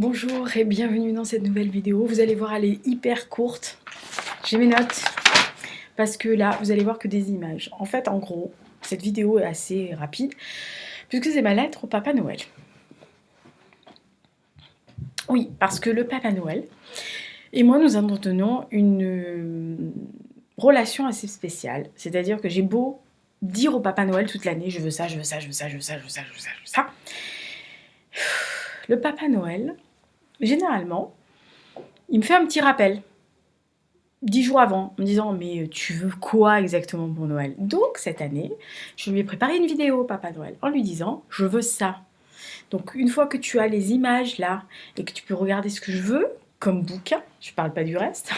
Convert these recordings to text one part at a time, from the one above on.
Bonjour et bienvenue dans cette nouvelle vidéo. Vous allez voir, elle est hyper courte. J'ai mes notes parce que là, vous allez voir que des images. En fait, en gros, cette vidéo est assez rapide puisque c'est ma lettre au Papa Noël. Oui, parce que le Papa Noël et moi, nous entretenons une relation assez spéciale. C'est-à-dire que j'ai beau dire au Papa Noël toute l'année, je veux ça, je veux ça, je veux ça, je veux ça, je veux ça, je veux ça, je veux ça. Le Papa Noël, généralement, il me fait un petit rappel 10 jours avant, en me disant mais tu veux quoi exactement pour Noël? Donc cette année, je lui ai préparé une vidéo Papa Noël en lui disant je veux ça. Donc une fois que tu as les images là et que tu peux regarder ce que je veux comme bouquin, je parle pas du reste,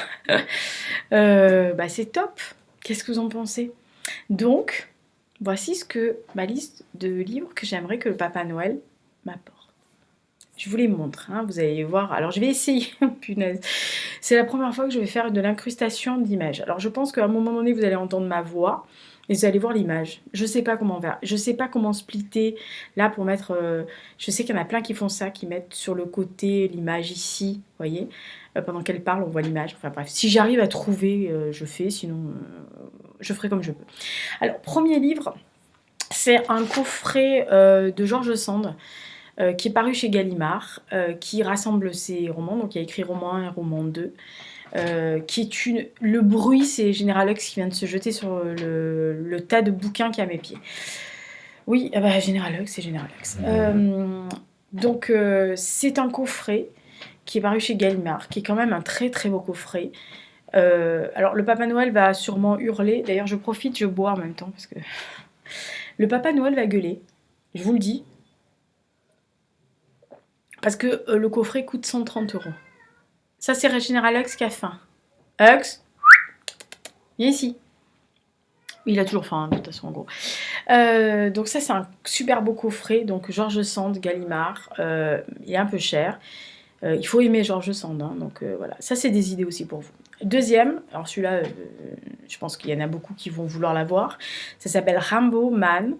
bah c'est top. Qu'est-ce que vous en pensez? Donc voici ma liste de livres que j'aimerais que le Papa Noël m'apporte. Je vous les montre, hein, vous allez voir. Alors je vais essayer, punaise. C'est la première fois que je vais faire de l'incrustation d'images. Alors je pense qu'à un moment donné, vous allez entendre ma voix et vous allez voir l'image. Je sais pas comment faire. Je sais pas comment splitter là pour mettre... je sais qu'il y en a plein qui font ça, qui mettent sur le côté l'image ici, vous voyez. Pendant qu'elle parle, on voit l'image. Enfin bref, si j'arrive à trouver, je fais. Sinon, je ferai comme je peux. Alors, premier livre, c'est un coffret de George Sand. Qui est paru chez Gallimard, qui rassemble ses romans, donc il y a écrit roman 1 et roman 2, qui est une... Le bruit, c'est General Hux qui vient de se jeter sur le tas de bouquins qui est à mes pieds. Oui, bah, General Hux, c'est General Hux. Donc c'est un coffret qui est paru chez Gallimard, qui est quand même un très très beau coffret. Alors le Papa Noël va sûrement hurler, d'ailleurs je profite, je bois en même temps, parce que le Papa Noël va gueuler, je vous le dis, parce que le coffret coûte 130 €. Ça, c'est Général Hux qui a faim. Hux, viens ici. Il a toujours faim, de toute façon, en gros. Donc ça, c'est un super beau coffret. Donc George Sand, Gallimard. Il est un peu cher. Il faut aimer George Sand. Hein, donc voilà. Ça, c'est des idées aussi pour vous. Deuxième, alors celui-là, je pense qu'il y en a beaucoup qui vont vouloir l'avoir. Ça s'appelle Rainbow Man.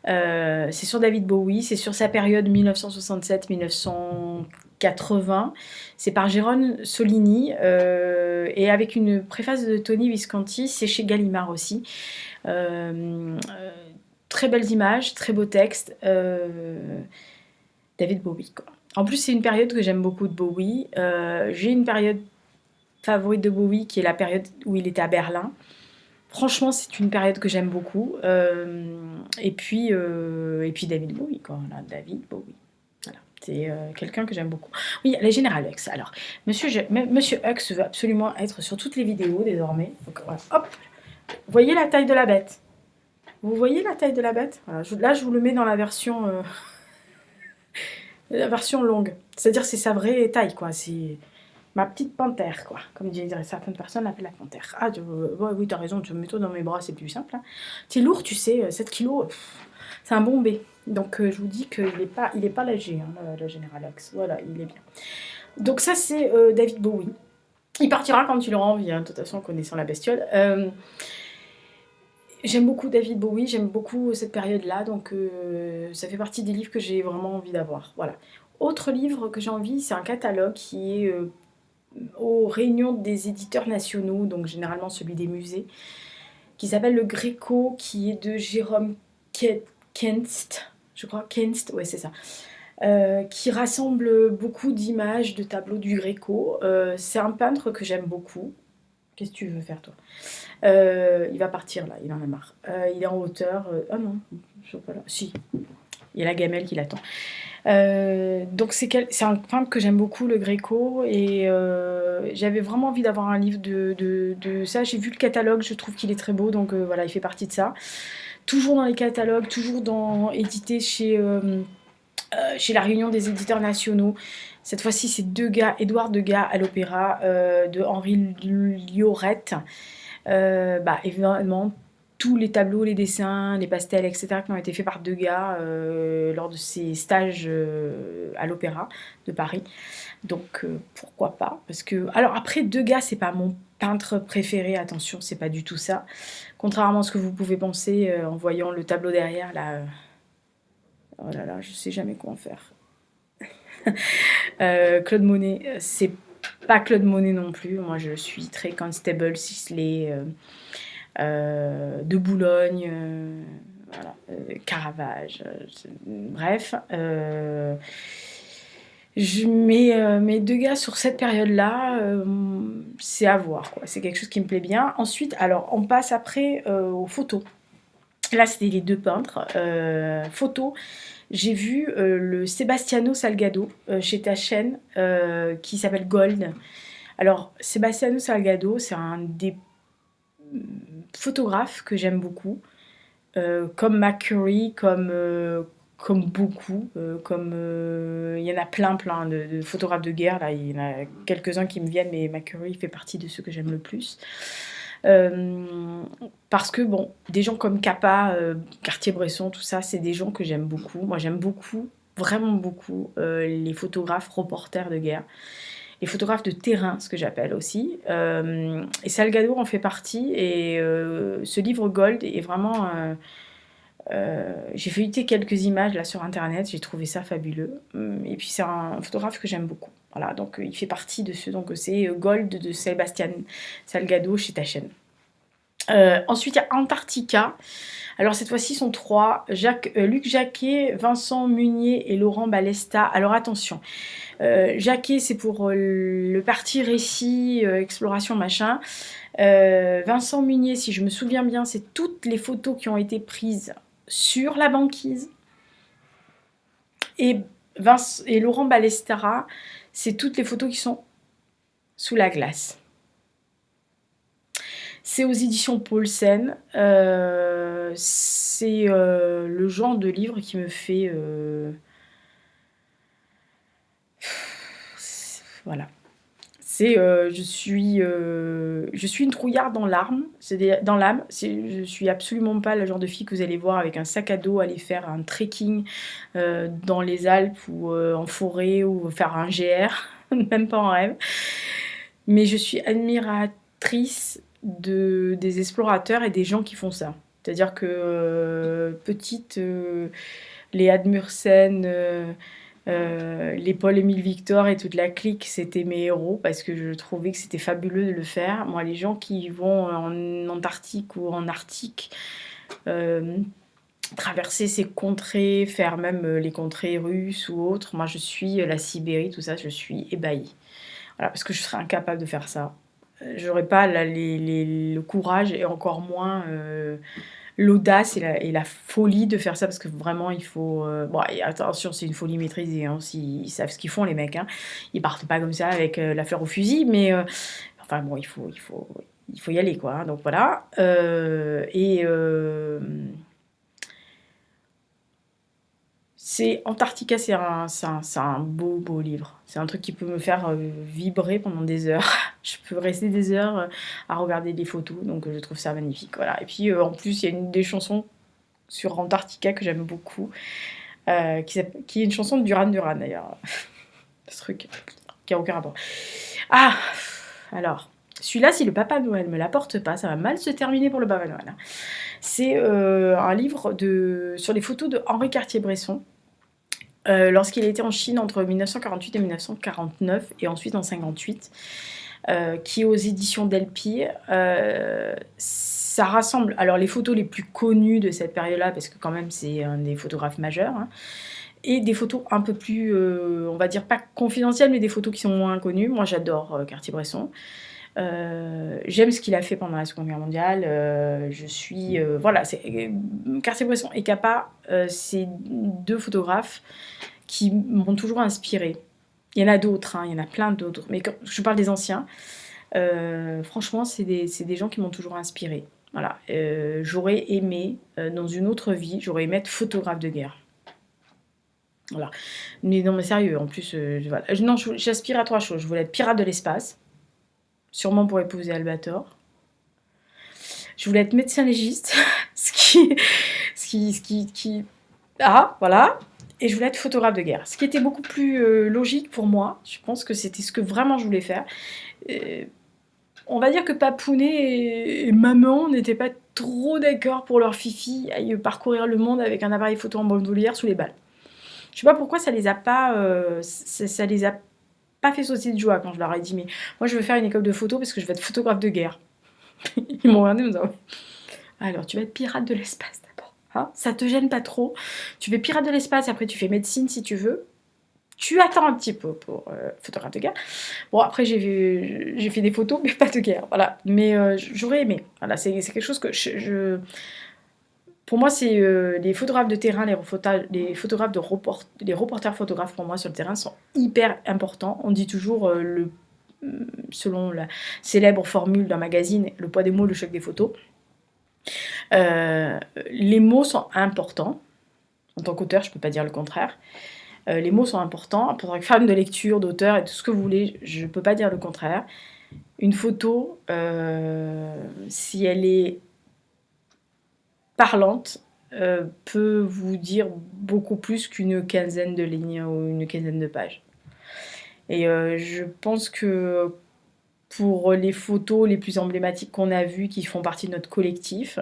C'est sur David Bowie. C'est sur sa période 1967-1980. C'est par Jérôme Solini. Et avec une préface de Tony Visconti. C'est chez Gallimard aussi. Très belles images, très beau texte. David Bowie, quoi. En plus, c'est une période que j'aime beaucoup de Bowie. J'ai une période favorite de Bowie qui est la période où il était à Berlin. Franchement, c'est une période que j'aime beaucoup. Et puis David Bowie, quoi. Voilà, David Bowie. Voilà. C'est quelqu'un que j'aime beaucoup. Oui, la Général Hux. Alors, Monsieur Hux veut absolument être sur toutes les vidéos désormais. Donc, voilà. Hop. Vous voyez la taille de la bête? Vous voyez la taille de la bête? Voilà. Là, je vous le mets dans la version longue. C'est-à-dire c'est sa vraie taille, quoi. C'est ma petite panthère, quoi. Comme diraient certaines personnes l'appellent la panthère. Ah, ouais, oui, t'as raison, tu me mets-toi dans mes bras, c'est plus simple. Hein. T'es lourd, tu sais, 7 kilos, c'est un bon B. Donc je vous dis qu'il est pas léger, hein, la Général Hux. Voilà, il est bien. Donc ça, c'est David Bowie. Il partira quand il aura envie, hein, de toute façon, connaissant la bestiole. J'aime beaucoup David Bowie, j'aime beaucoup cette période-là, donc ça fait partie des livres que j'ai vraiment envie d'avoir. Voilà. Autre livre que j'ai envie, c'est un catalogue qui est aux réunions des éditeurs nationaux, donc généralement celui des musées, qui s'appelle Le Gréco, qui est de Jérôme Kenst, je crois, Kenst, ouais c'est ça, qui rassemble beaucoup d'images, de tableaux du Gréco. C'est un peintre que j'aime beaucoup. Qu'est-ce que tu veux faire, toi? Il va partir, là, il en a marre. Il est en hauteur. Ah non, je sais pas là. Si, il y a la gamelle qui l'attend. Donc c'est un peintre que j'aime beaucoup, le Gréco, et j'avais vraiment envie d'avoir un livre de ça. J'ai vu le catalogue, je trouve qu'il est très beau, donc voilà, il fait partie de ça. Toujours dans les catalogues, édité chez la Réunion des éditeurs nationaux. Cette fois-ci, c'est Édouard Degas à l'opéra de Henri Liorette. Évidemment, tous les tableaux, les dessins, les pastels, etc. qui ont été faits par Degas lors de ses stages à l'opéra de Paris. Donc pourquoi pas? Parce que alors après, Degas, c'est pas mon peintre préféré, attention, c'est pas du tout ça. Contrairement à ce que vous pouvez penser en voyant le tableau derrière, là, oh là là, je sais jamais quoi en faire. Claude Monet, c'est pas Claude Monet non plus. Moi, je suis très Constable, Sisley, de Boulogne, voilà, Caravage, bref. Je mets mes 2 gars sur cette période-là, c'est à voir, quoi. C'est quelque chose qui me plaît bien. Ensuite, alors, on passe après aux photos. Là, c'était les 2 peintres. Photos, j'ai vu le Sebastiano Salgado chez Taschen qui s'appelle Gold. Alors, Sebastiano Salgado, c'est un des photographes que j'aime beaucoup, comme McCurry, comme beaucoup, il y en a plein de photographes de guerre, là, il y en a quelques-uns qui me viennent, mais McCurry fait partie de ceux que j'aime le plus. Parce que bon, des gens comme Capa, Cartier-Bresson, tout ça, c'est des gens que j'aime beaucoup. Moi, j'aime beaucoup, vraiment beaucoup, les photographes reporters de guerre. Les photographes de terrain, ce que j'appelle aussi. Et Salgado en fait partie. Et ce livre Gold est vraiment... j'ai feuilleté quelques images là sur internet, j'ai trouvé ça fabuleux. Et puis c'est un photographe que j'aime beaucoup. Voilà, donc il fait partie de ceux, donc c'est Gold de Sébastien Salgado chez Taschen. Ensuite, il y a Antarctica. Alors cette fois-ci, ils sont 3. Luc Jacquet, Vincent Munier et Laurent Balesta. Alors attention, Jacquet, c'est pour le parti récit, exploration, machin. Vincent Munier, si je me souviens bien, c'est toutes les photos qui ont été prises sur la banquise. Et Laurent Balestara, c'est toutes les photos qui sont sous la glace. C'est aux éditions Paulsen. C'est le genre de livre qui me fait... voilà. C'est je suis une trouillarde dans l'âme. Je suis absolument pas le genre de fille que vous allez voir avec un sac à dos aller faire un trekking dans les Alpes ou en forêt ou faire un GR, même pas en rêve. Mais je suis admiratrice des explorateurs et des gens qui font ça. C'est-à-dire que petite, les Admursen, les Paul-Émile Victor et toute la clique, c'était mes héros parce que je trouvais que c'était fabuleux de le faire. Moi, les gens qui vont en Antarctique ou en Arctique, traverser ces contrées, faire même les contrées russes ou autres, moi je suis la Sibérie, tout ça, je suis ébahie. Voilà, parce que je serais incapable de faire ça. J'aurais pas le courage et encore moins l'audace et la folie de faire ça parce que vraiment il faut... bon, et attention, c'est une folie maîtrisée, hein, ils savent ce qu'ils font les mecs, hein. Ils partent pas comme ça avec la fleur au fusil, mais enfin bon, il faut y aller quoi, hein, donc voilà. C'est Antarctica, c'est un beau livre. C'est un truc qui peut me faire vibrer pendant des heures. Je peux rester des heures à regarder des photos, donc je trouve ça magnifique. Voilà. Et puis en plus, il y a des chansons sur Antarctica que j'aime beaucoup, qui est une chanson de Duran Duran d'ailleurs. Ce truc qui a aucun rapport. Ah, alors, celui-là, si le Papa Noël me l'apporte pas, ça va mal se terminer pour le Papa Noël, hein. C'est un livre sur les photos de Henri Cartier-Bresson. Lorsqu'il était en Chine entre 1948 et 1949 et ensuite en 1958, qui est aux éditions Delpire. Ça rassemble alors les photos les plus connues de cette période-là, parce que quand même c'est un des photographes majeurs, hein, et des photos un peu plus, on va dire pas confidentielles, mais des photos qui sont moins connues. Moi j'adore Cartier-Bresson. J'aime ce qu'il a fait pendant la Seconde Guerre mondiale. Voilà, Cartier-Bresson et Capa, c'est 2 photographes qui m'ont toujours inspirée. Il y en a d'autres, hein, il y en a plein d'autres, mais quand je parle des anciens, franchement, c'est des gens qui m'ont toujours inspirée. Voilà, j'aurais aimé, dans une autre vie, j'aurais aimé être photographe de guerre. Voilà. Mais non, mais sérieux, en plus, voilà. Non, j'aspire à 3 choses. Je voulais être pirate de l'espace, sûrement pour épouser Albator. Je voulais être médecin légiste, ah, voilà. Et je voulais être photographe de guerre, ce qui était beaucoup plus logique pour moi. Je pense que c'était ce que vraiment je voulais faire. On va dire que Papounet et maman n'étaient pas trop d'accord pour leur fifi aille parcourir le monde avec un appareil photo en bandoulière sous les balles. Je sais pas pourquoi ça les a pas, ça les a pas fait sauter de joie quand je leur ai dit: «Mais moi je veux faire une école de photo parce que je veux être photographe de guerre». Ils m'ont regardé en me disant: «Alors tu vas être pirate de l'espace d'abord, hein, ça te gêne pas trop? Tu fais pirate de l'espace et après tu fais médecine si tu veux. Tu attends un petit peu pour photographe de guerre». Bon après j'ai fait des photos mais pas de guerre, voilà. Mais j'aurais aimé. Voilà, c'est quelque chose que pour moi, c'est les photographes de terrain, les photographes les reporters photographes pour moi sur le terrain sont hyper importants. On dit toujours selon la célèbre formule d'un magazine, le poids des mots, le choc des photos. Les mots sont importants. En tant qu'auteur, je ne peux pas dire le contraire. Les mots sont importants. En tant que femme de lecture, d'auteur et tout ce que vous voulez, je ne peux pas dire le contraire. Une photo, si elle est parlante, peut vous dire beaucoup plus qu'une quinzaine de lignes ou une quinzaine de pages. Et je pense que pour les photos les plus emblématiques qu'on a vues, qui font partie de notre collectif,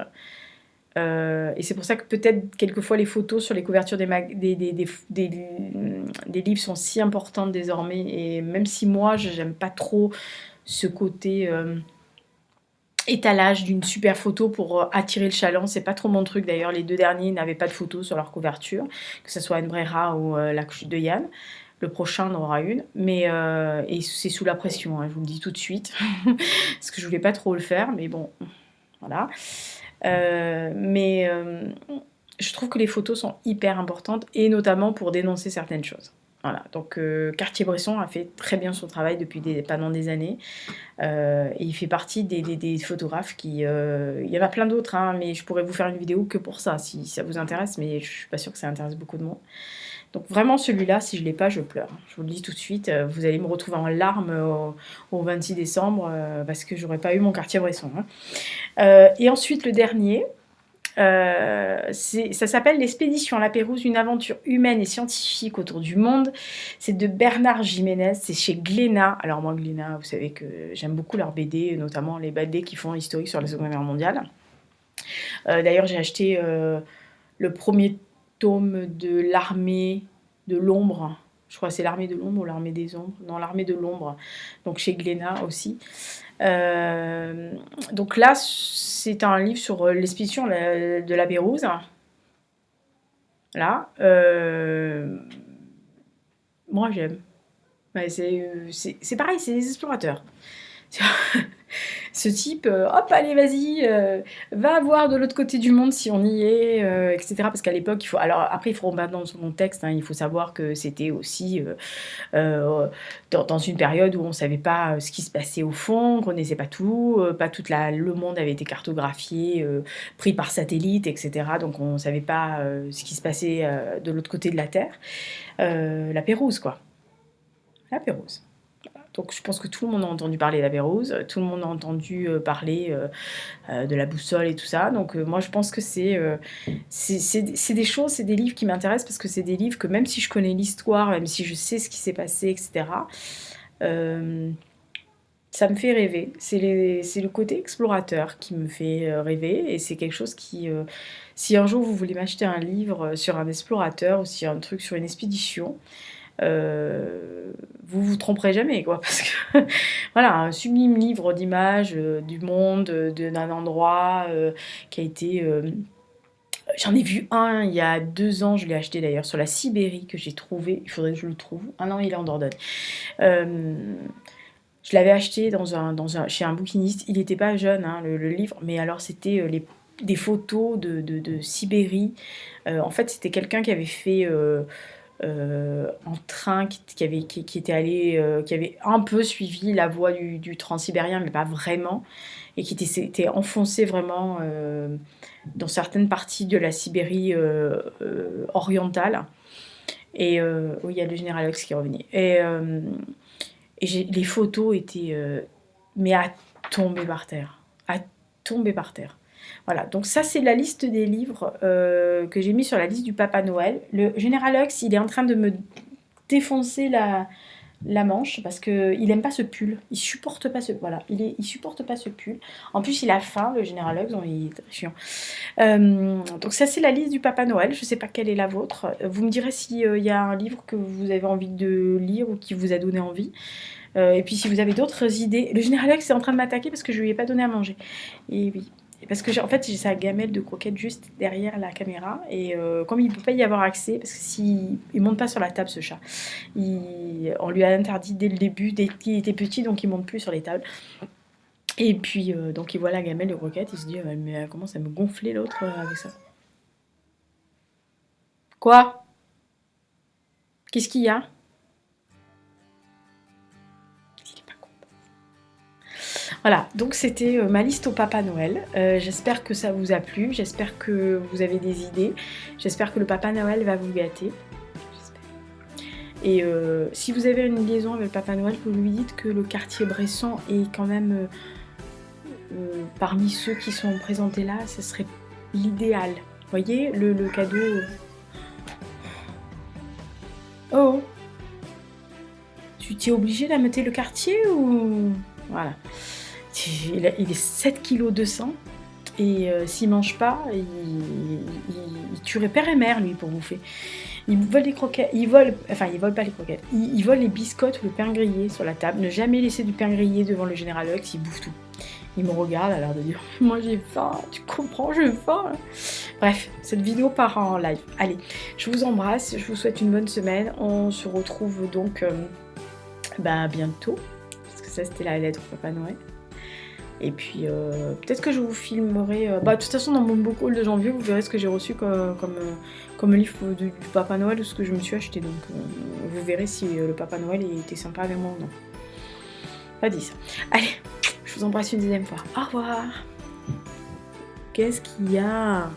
et c'est pour ça que peut-être quelquefois les photos sur les couvertures des livres sont si importantes désormais, et même si moi j'aime pas trop ce côté étalage d'une super photo pour attirer le chaland, c'est pas trop mon truc. D'ailleurs les 2 derniers n'avaient pas de photos sur leur couverture, que ce soit Anne Brera ou La chute de Yann. Le prochain en aura une, mais et c'est sous la pression, hein, je vous le dis tout de suite, parce que je voulais pas trop le faire, mais bon, voilà. Mais je trouve que les photos sont hyper importantes, et notamment pour dénoncer certaines choses. Voilà, donc Cartier-Bresson a fait très bien son travail pendant des années, et il fait partie des photographes qui... il y en a plein d'autres, hein, mais je pourrais vous faire une vidéo que pour ça, si ça vous intéresse, mais je suis pas sûre que ça intéresse beaucoup de monde. Donc vraiment celui-là, si je l'ai pas, je pleure. Je vous le dis tout de suite, vous allez me retrouver en larmes au 26 décembre, parce que j'aurais pas eu mon Cartier-Bresson. Hein. Et ensuite le dernier, ça s'appelle L'expédition à la Pérouse, une aventure humaine et scientifique autour du monde. C'est de Bernard Jiménez, c'est chez Glénat. Alors moi Glénat, vous savez que j'aime beaucoup leurs BD, notamment les BD qui font historique sur la Seconde Guerre mondiale. D'ailleurs j'ai acheté le premier tome de l'armée de l'ombre. Je crois que c'est l'armée de l'ombre ou l'armée des ombres. Non, l'armée de l'ombre. Donc chez Glénat aussi. Donc là, c'est un livre sur l'expédition de la Pérouse. Là. Moi, j'aime. Ouais, c'est pareil, c'est des explorateurs. Ce type, hop, allez, vas-y, va voir de l'autre côté du monde si on y est, etc. Parce qu'à l'époque, il faut. Alors après, il faut remettre dans son contexte, hein, il faut savoir que c'était aussi dans une période où on ne savait pas ce qui se passait au fond, on ne connaissait pas tout, pas le monde avait été cartographié, pris par satellite, etc. Donc on ne savait pas ce qui se passait de l'autre côté de la Terre. La Pérouse, quoi. La Pérouse. Donc je pense que tout le monde a entendu parler de la Pérouse, tout le monde a entendu parler de la boussole et tout ça. Donc moi je pense que c'est des choses, c'est des livres qui m'intéressent, parce que c'est des livres que même si je connais l'histoire, même si je sais ce qui s'est passé, etc., ça me fait rêver. C'est le côté explorateur qui me fait rêver, et c'est quelque chose qui... si un jour vous voulez m'acheter un livre sur un explorateur, ou si un truc sur une expédition, vous vous tromperez jamais, quoi, parce que voilà, un sublime livre d'images du monde, d'un endroit qui a été... j'en ai vu un il y a 2 ans, je l'ai acheté d'ailleurs, sur la Sibérie, que j'ai trouvé, il faudrait que je le trouve. Ah non, il est en Dordogne. Je l'avais acheté chez un bouquiniste, il n'était pas jeune, hein, le livre, mais alors c'était des photos de Sibérie. En fait, c'était quelqu'un qui avait fait... en train, qui était allé, qui avait un peu suivi la voie du transsibérien, mais pas vraiment, et qui s'était enfoncé vraiment dans certaines parties de la Sibérie orientale. Et oui, il y a le général Ox qui est revenu. Et les photos étaient mais à tomber par terre. À tomber par terre. Voilà, donc ça c'est la liste des livres que j'ai mis sur la liste du Papa Noël. Le Général Hux, il est en train de me défoncer la manche parce qu'il aime pas ce pull. Il supporte pas ce... Voilà, il supporte pas ce pull. En plus, il a faim, le Général Hugs, donc il est très chiant. Donc ça, c'est la liste du Papa Noël. Je sais pas quelle est la vôtre. Vous me direz s'il y a un livre que vous avez envie de lire ou qui vous a donné envie. Et puis si vous avez d'autres idées... Le Général Hugs est en train de m'attaquer parce que je lui ai pas donné à manger. Et oui. Parce que en fait j'ai sa gamelle de croquettes juste derrière la caméra et comme il ne peut pas y avoir accès parce que s'il ne monte pas sur la table ce chat, on lui a interdit dès le début, dès qu'il était petit, donc il ne monte plus sur les tables. Et puis donc il voit la gamelle de croquettes, il se dit mais elle commence à me gonfler l'autre avec ça. Quoi? Qu'est-ce qu'il y a? Voilà, donc c'était ma liste au Papa Noël. J'espère que ça vous a plu, j'espère que vous avez des idées, j'espère que le Papa Noël va vous gâter. Et si vous avez une liaison avec le Papa Noël, vous lui dites que le quartier Bresson est quand même parmi ceux qui sont présentés là, ce serait l'idéal. Vous voyez, le cadeau... Oh! Tu t'es obligé d'ameuter le quartier ou... Voilà. Il est 7,2 kg et s'il mange pas, il tuerait père et mère lui pour bouffer. Il vole les croquettes, il vole pas les croquettes, il vole les biscottes ou le pain grillé sur la table. Ne jamais laisser du pain grillé devant le Général Hugs, il bouffe tout. Il me regarde à l'air de dire moi j'ai faim, tu comprends, j'ai faim. Bref, cette vidéo part en live. Allez, je vous embrasse, je vous souhaite une bonne semaine. On se retrouve donc bientôt, parce que ça c'était la lettre au Papa Noël. Et puis peut-être que je vous filmerai, de toute façon dans mon book haul de janvier vous verrez ce que j'ai reçu comme livre du Papa Noël ou ce que je me suis acheté, donc vous verrez si le Papa Noël était sympa avec moi ou non. Pas dit ça. Allez, je vous embrasse une deuxième fois. Au revoir. Qu'est-ce qu'il y a ?